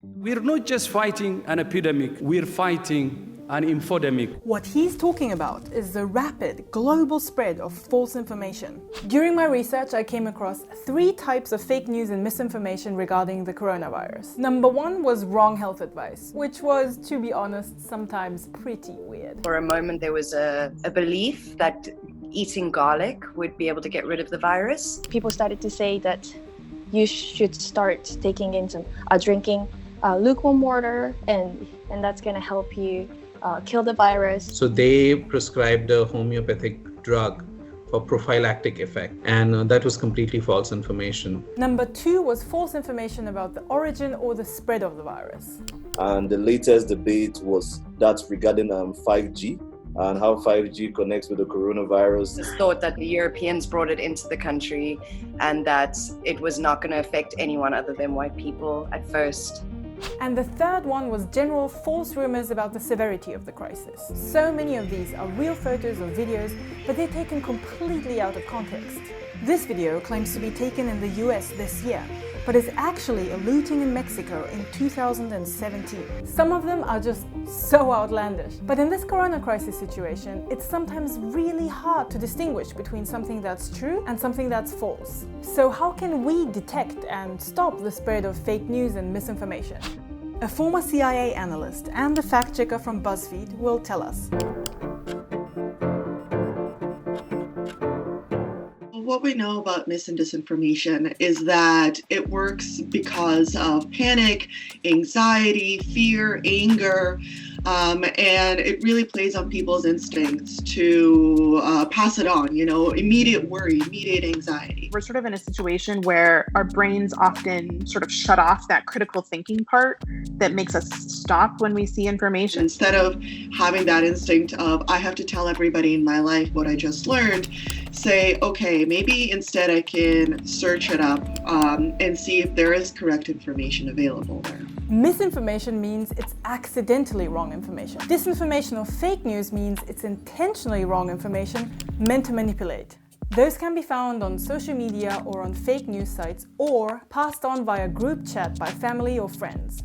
We're not just fighting an epidemic, we're fighting an infodemic. What he's talking about is the rapid global spread of false information. During my research, I came across 3 types of fake news and misinformation regarding the coronavirus. Number 1 was wrong health advice, which was, to be honest, sometimes pretty weird. For a moment, there was a belief that eating garlic would be able to get rid of the virus. People started to say that you should start drinking lukewarm water, and that's going to help you kill the virus. So they prescribed a homeopathic drug for prophylactic effect, and that was completely false information. Number 2 was false information about the origin or the spread of the virus. And the latest debate was that regarding 5G and how 5G connects with the coronavirus. It's thought that the Europeans brought it into the country and that it was not going to affect anyone other than white people at first. And the third one was general false rumors about the severity of the crisis. So many of these are real photos or videos, but they're taken completely out of context. This video claims to be taken in the US this year, but is actually a looting in Mexico in 2017. Some of them are just so outlandish. But in this corona crisis situation, it's sometimes really hard to distinguish between something that's true and something that's false. So how can we detect and stop the spread of fake news and misinformation? A former CIA analyst and a fact checker from BuzzFeed will tell us. What we know about mis and disinformation is that it works because of panic, anxiety, fear, anger, and it really plays on people's instincts to pass it on, immediate worry, immediate anxiety. We're sort of in a situation where our brains often sort of shut off that critical thinking part that makes us stop when we see information. Instead of having that instinct of, I have to tell everybody in my life what I just learned, say, okay, maybe instead I can search it up and see if there is correct information available there. Misinformation means it's accidentally wrong information. Disinformation or fake news means it's intentionally wrong information meant to manipulate. Those can be found on social media or on fake news sites, or passed on via group chat by family or friends.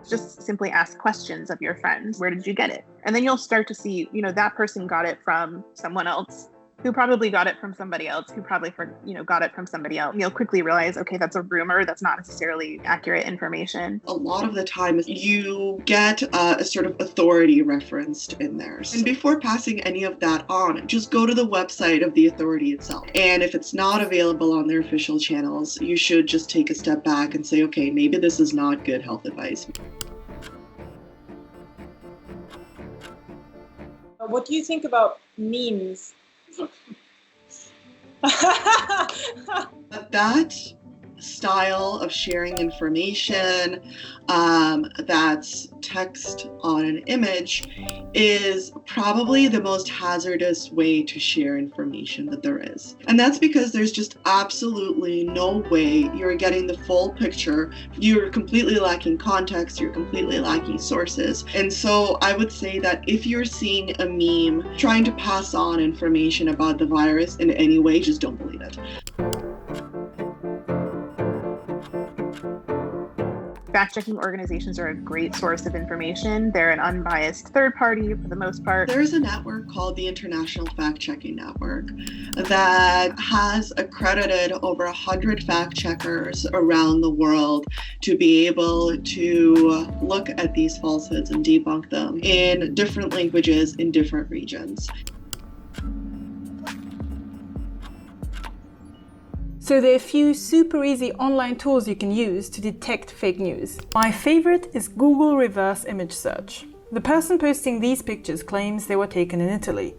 Just simply ask questions of your friends. Where did you get it? And then you'll start to see, that person got it from someone else, who probably got it from somebody else, who probably got it from somebody else. You'll quickly realize, okay, that's a rumor. That's not necessarily accurate information. A lot of the time you get a sort of authority referenced in there. And before passing any of that on, just go to the website of the authority itself. And if it's not available on their official channels, you should just take a step back and say, okay, maybe this is not good health advice. What do you think about memes? That style of sharing information, that's text on an image, is probably the most hazardous way to share information that there is. And that's because there's just absolutely no way you're getting the full picture. You're completely lacking context, you're completely lacking sources. And so I would say that if you're seeing a meme trying to pass on information about the virus in any way, just don't believe it. Fact-checking organizations are a great source of information. They're an unbiased third party for the most part. There's a network called the International Fact-Checking Network that has accredited over 100 fact-checkers around the world to be able to look at these falsehoods and debunk them in different languages in different regions. So there are a few super easy online tools you can use to detect fake news. My favorite is Google Reverse Image Search. The person posting these pictures claims they were taken in Italy.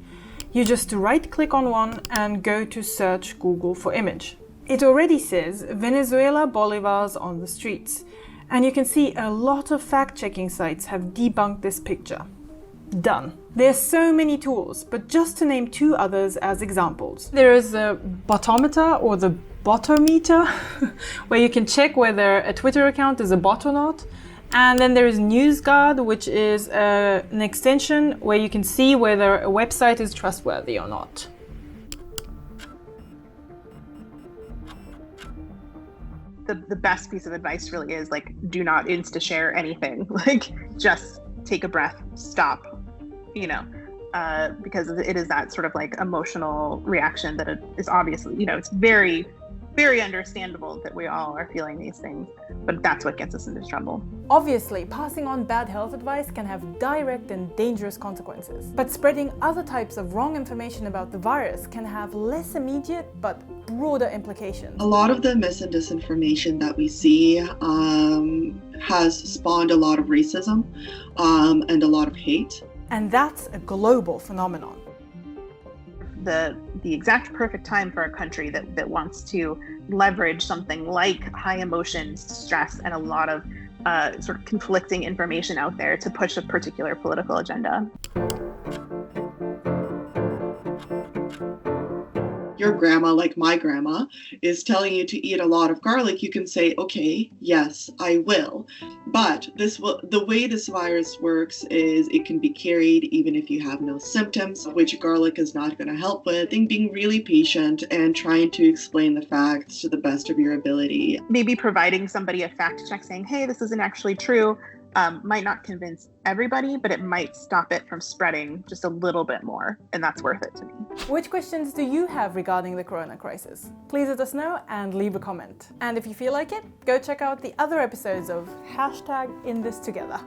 You just right-click on one and go to search Google for image. It already says Venezuela bolivars on the streets, and you can see a lot of fact-checking sites have debunked this picture. Done. There are so many tools, but just to name 2 others as examples. There is a Botometer, or the Botometer, where you can check whether a Twitter account is a bot or not. And then there is NewsGuard, which is an extension where you can see whether a website is trustworthy or not. the best piece of advice really is like, do not insta share anything. Like, just take a breath, stop, you know, because it is that sort of like emotional reaction that it is obviously, you know, it's very, very understandable that we all are feeling these things, but that's what gets us into trouble. Obviously, passing on bad health advice can have direct and dangerous consequences. But spreading other types of wrong information about the virus can have less immediate but broader implications. A lot of the mis and disinformation that we see has spawned a lot of racism and a lot of hate. And that's a global phenomenon. The exact perfect time for a country that wants to leverage something like high emotions, stress, and a lot of sort of conflicting information out there to push a particular political agenda. Your grandma, like my grandma, is telling you to eat a lot of garlic, you can say, okay, yes, I will. But the way this virus works is it can be carried even if you have no symptoms, which garlic is not going to help with. I think being really patient and trying to explain the facts to the best of your ability. Maybe providing somebody a fact check saying, hey, this isn't actually true, might not convince everybody, but it might stop it from spreading just a little bit more, and that's worth it to me. Which questions do you have regarding the corona crisis? Please let us know and leave a comment. And if you feel like it, go check out the other episodes of #InThisTogether.